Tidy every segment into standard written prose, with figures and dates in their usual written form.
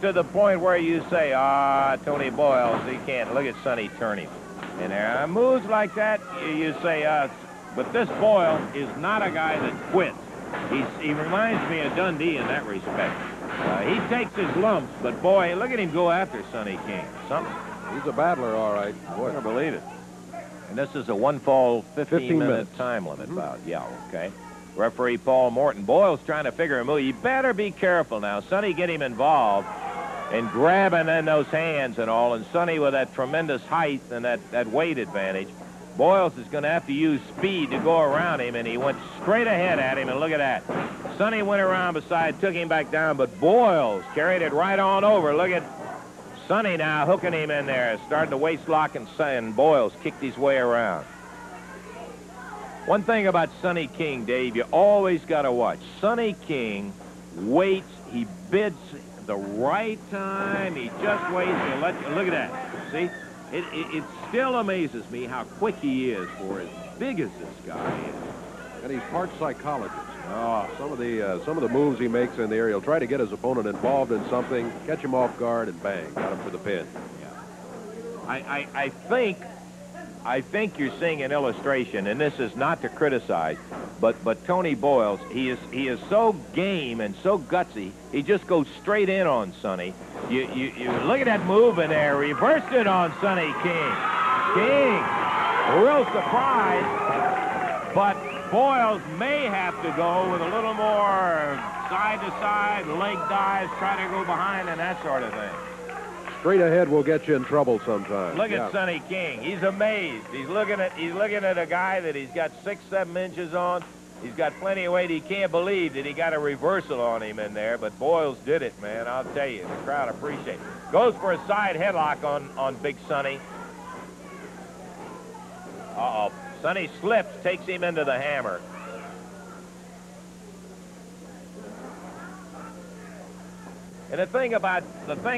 to the point where you say, Tony Boyles, he can't. Look at Sonny turn him. And there are moves like that, you say, but this Boyle is not a guy that quits. He reminds me of Dundee in that respect. He takes his lumps, but boy, look at him go after Sonny King. Something. He's a battler, all right. Boy, I can't believe it. And this is a one-fall, 15-minute time limit. About. Yeah, okay. Referee Paul Morton. Boyle's trying to figure a move. You better be careful now. Sonny get him involved and grabbing in those hands and all. And Sonny with that tremendous height and that weight advantage. Boyles is going to have to use speed to go around him, and he went straight ahead at him, and look at that. Sonny went around beside, took him back down, but Boyles carried it right on over. Look at Sonny now hooking him in there, starting to waist lock, and Boyles kicked his way around. One thing about Sonny King, Dave, you always got to watch. Sonny King waits, he bids the right time, he just waits, he'll let you, look at that, see? It still amazes me how quick he is for as big as this guy is. And he's part psychologist. Oh, some of the moves he makes in the air, he'll try to get his opponent involved in something, catch him off guard, and bang, got him for the pin. Yeah. I think you're seeing an illustration, and this is not to criticize, but Tony Boyles, he is so game and so gutsy. He just goes straight in on Sonny. You look at that move in there, reversed it on Sonny King. King, a real surprise, but Boyles may have to go with a little more side to side, leg dives, try to go behind, and that sort of thing. Straight ahead will get you in trouble sometimes. Look at Sonny King. He's amazed. He's looking at a guy that he's got 6-7 inches on. He's got plenty of weight. He can't believe that he got a reversal on him in there, but Boyles did it, man. I'll tell you, the crowd appreciates it. Goes for a side headlock on Big Sonny. Uh-oh. Sonny slips, takes him into the hammer. And the thing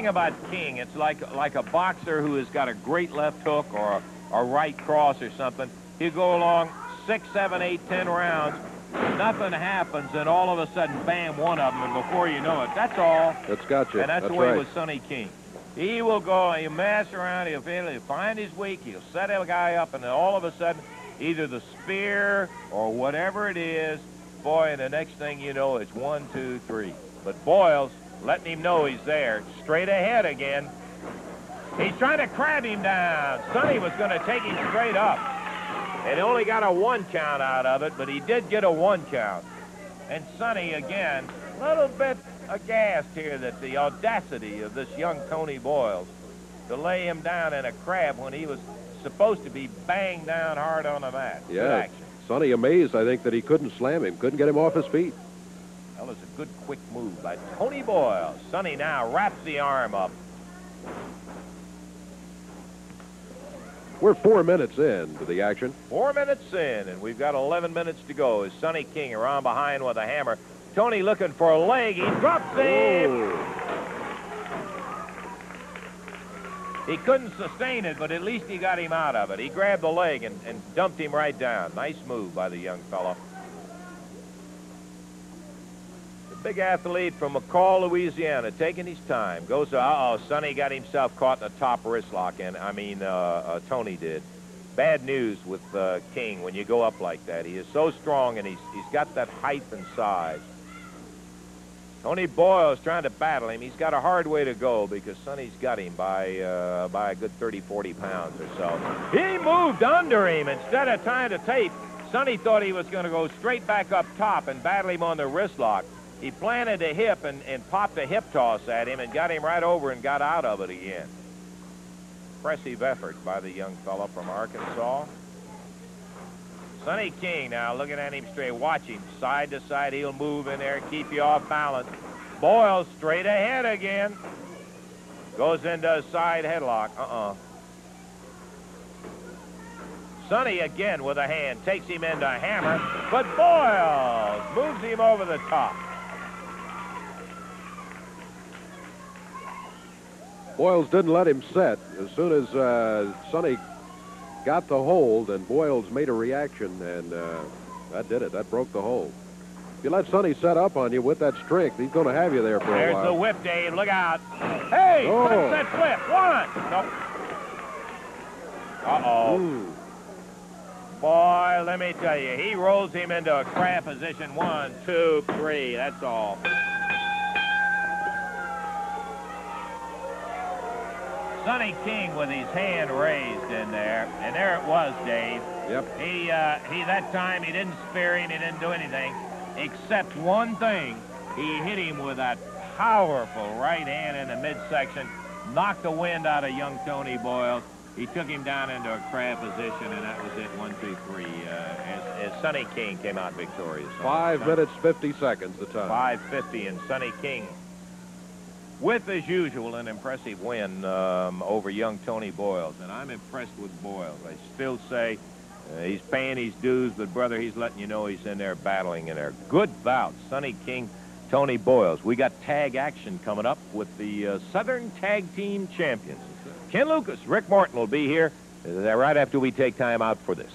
about King, it's like a boxer who has got a great left hook or a right cross or something. He'll go along 6, 7, 8, 10 rounds. Nothing happens, and all of a sudden, bam, one of them, and before you know it, that's all. That's got you. And that's the way with Sonny King. He will go, he'll mash around, he'll find his weak, he'll set a guy up, and then all of a sudden, either the spear or whatever it is, boy, and the next thing you know, it's 1, 2, 3. But Boyles, letting him know he's there, straight ahead again. He's trying to crab him down. Sonny was going to take him straight up. And he only got a 1 count out of it, but he did get a 1 count. And Sonny, again, a little bit aghast here that the audacity of this young Tony Boyles to lay him down in a crab when he was supposed to be banged down hard on the mat. Yeah, Sonny amazed, I think, that he couldn't slam him, couldn't get him off his feet. That was a good, quick move by Tony Boyles. Sonny now wraps the arm up. We're 4 minutes into the action. 4 minutes in, and we've got 11 minutes to go. As Sonny King around behind with a hammer. Tony looking for a leg. He drops him. He couldn't sustain it, but at least he got him out of it. He grabbed the leg and dumped him right down. Nice move by the young fellow. Big athlete from McCall, Louisiana, taking his time. Goes to, Sonny got himself caught in a top wrist lock, and Tony did. Bad news with King when you go up like that. He is so strong, and he's got that height and size. Tony Boyles trying to battle him. He's got a hard way to go because Sonny's got him by a good 30, 40 pounds or so. He moved under him instead of trying to tape. Sonny thought he was going to go straight back up top and battle him on the wrist lock. He planted a hip and popped a hip toss at him and got him right over and got out of it again. Impressive effort by the young fellow from Arkansas. Sonny King now looking at him straight. Watch him side to side. He'll move in there, keep you off balance. Boyles straight ahead again. Goes into a side headlock. Sonny again with a hand. Takes him into a hammer. But Boyles moves him over the top. Boyles didn't let him set. As soon as Sonny got the hold, and Boyles made a reaction, and that did it. That broke the hold. If you let Sonny set up on you with that strict, he's going to have you there for a while. There's the whip, Dave. Look out. Hey, sunset flip. One. Nope. Uh-oh. Boy, let me tell you, he rolls him into a crab position. 1, 2, 3. That's all. Sonny King with his hand raised in there, and there it was, Dave. Yep. He that time he didn't spear him, he didn't do anything, except one thing. He hit him with that powerful right hand in the midsection, knocked the wind out of young Tony Boyle. He took him down into a crab position, and that was it. 1, 2, 3. As Sonny King came out victorious. 5 minutes, 50 seconds the time. 5:50, and Sonny King, with, as usual, an impressive win over young Tony Boyles. And I'm impressed with Boyles. I still say he's paying his dues, but, brother, he's letting you know he's in there battling in there. Good bout. Sonny King, Tony Boyles. We got tag action coming up with the Southern Tag Team Champions. Ken Lucas, Rick Morton will be here right after we take time out for this.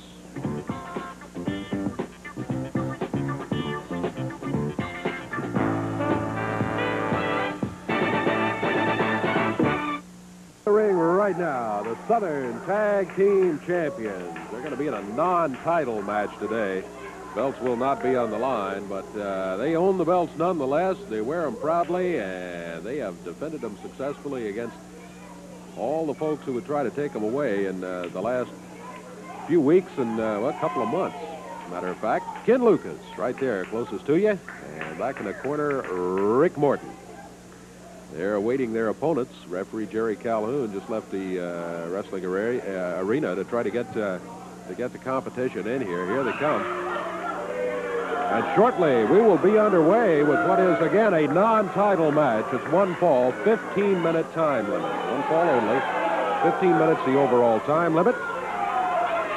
The ring right now, the Southern Tag Team Champions. They're going to be in a non-title match today. Belts will not be on the line, but they own the belts nonetheless. They wear them proudly, and they have defended them successfully against all the folks who would try to take them away in the last few weeks and a couple of months. Matter of fact, Ken Lucas right there, closest to you. And back in the corner, Rick Morton. They're awaiting their opponents. Referee Jerry Calhoun just left the wrestling arena to try to get the competition in here. Here they come. And shortly, we will be underway with what is, again, a non-title match. It's one fall, 15-minute time limit. One fall only. 15 minutes the overall time limit.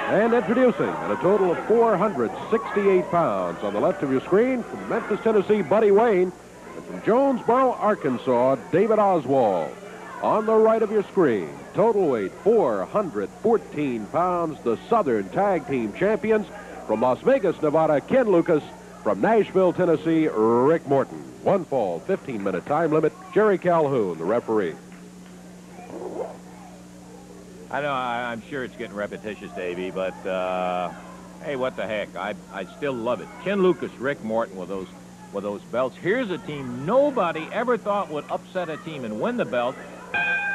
And introducing, at a total of 468 pounds, on the left of your screen, from Memphis, Tennessee, Buddy Wayne. And from Jonesboro, Arkansas, David Oswald. On the right of your screen, total weight 414 pounds, the Southern Tag Team Champions. From Las Vegas, Nevada, Ken Lucas. From Nashville, Tennessee, Rick Morton. One fall, 15-minute time limit. Jerry Calhoun, the referee. I know, I'm sure it's getting repetitious, Davey, but hey, what the heck? I still love it. Ken Lucas, Rick Morton with those belts. Here's a team nobody ever thought would upset a team and win the belt.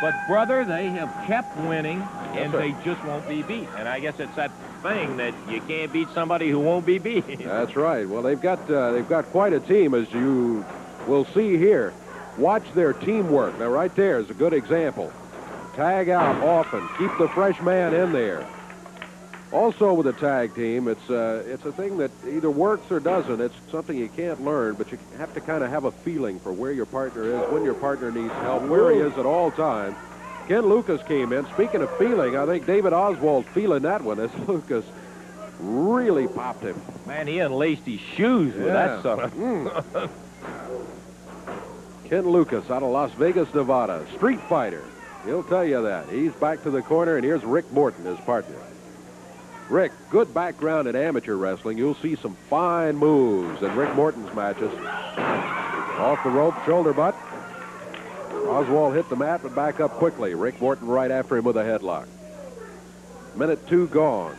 But, brother, they have kept winning, and they just won't be beat. And I guess it's that thing that you can't beat somebody who won't be beat. That's right. Well, they've got quite a team, as you will see here. Watch their teamwork. Now, right there is a good example. Tag out often. Keep the fresh man in there. Also with a tag team, it's a thing that either works or doesn't. It's something you can't learn, but you have to kind of have a feeling for where your partner is, when your partner needs help, where he is at all times. Ken Lucas came in. Speaking of feeling, I think David Oswald feeling that one as Lucas really popped him. Man, he unlaced his shoes with that son. Ken Lucas out of Las Vegas, Nevada. Street fighter. He'll tell you that. He's back to the corner, and here's Rick Morton, his partner. Rick, good background in amateur wrestling. You'll see some fine moves in Rick Morton's matches. Off the rope, shoulder butt. Oswald hit the mat, but back up quickly. Rick Morton right after him with a headlock. Minute 2 gone.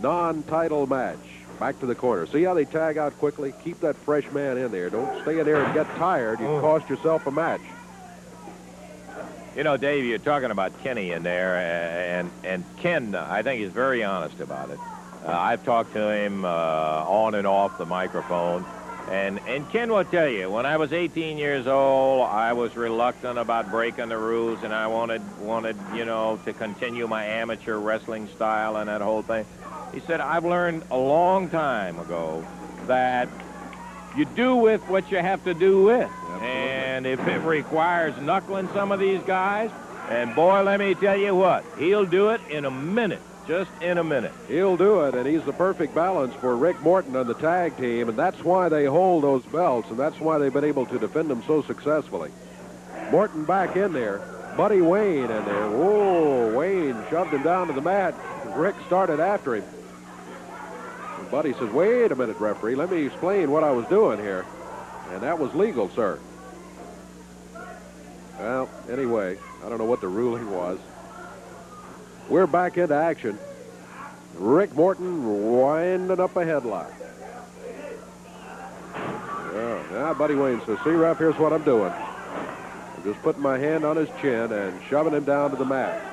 Non-title match. Back to the corner. See how they tag out quickly? Keep that fresh man in there. Don't stay in there and get tired. You cost yourself a match. You know, Dave, you're talking about Kenny in there, and Ken, I think, is very honest about it. I've talked to him on and off the microphone, and Ken will tell you, when I was 18 years old, I was reluctant about breaking the rules, and I wanted, you know, to continue my amateur wrestling style and that whole thing. He said, I've learned a long time ago that you do with what you have to do with. Absolutely. And if it requires knuckling some of these guys, and boy, let me tell you what, he'll do it in a minute, just in a minute. He'll do it, and he's the perfect balance for Rick Morton on the tag team, and that's why they hold those belts, and that's why they've been able to defend them so successfully. Morton back in there. Buddy Wayne in there. Whoa, Wayne shoved him down to the mat. Rick started after him. Buddy says, wait a minute, referee. Let me explain what I was doing here. And that was legal, sir. Well, anyway, I don't know what the ruling was. We're back into action. Rick Morton winding up a headlock. Now, Buddy Wayne says, see, ref, here's what I'm doing. I'm just putting my hand on his chin and shoving him down to the mat.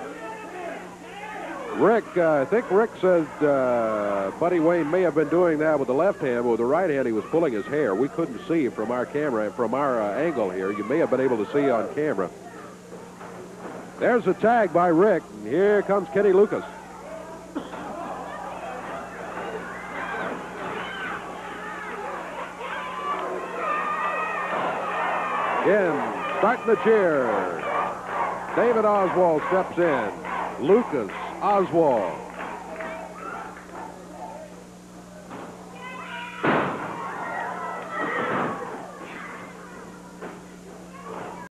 Rick, I think Rick said Buddy Wayne may have been doing that with the left hand, but with the right hand he was pulling his hair. We couldn't see from our camera, from our angle here. You may have been able to see on camera. There's a tag by Rick, and here comes Kenny Lucas. Again, starting the cheer. David Oswald steps in. Lucas, Oswald.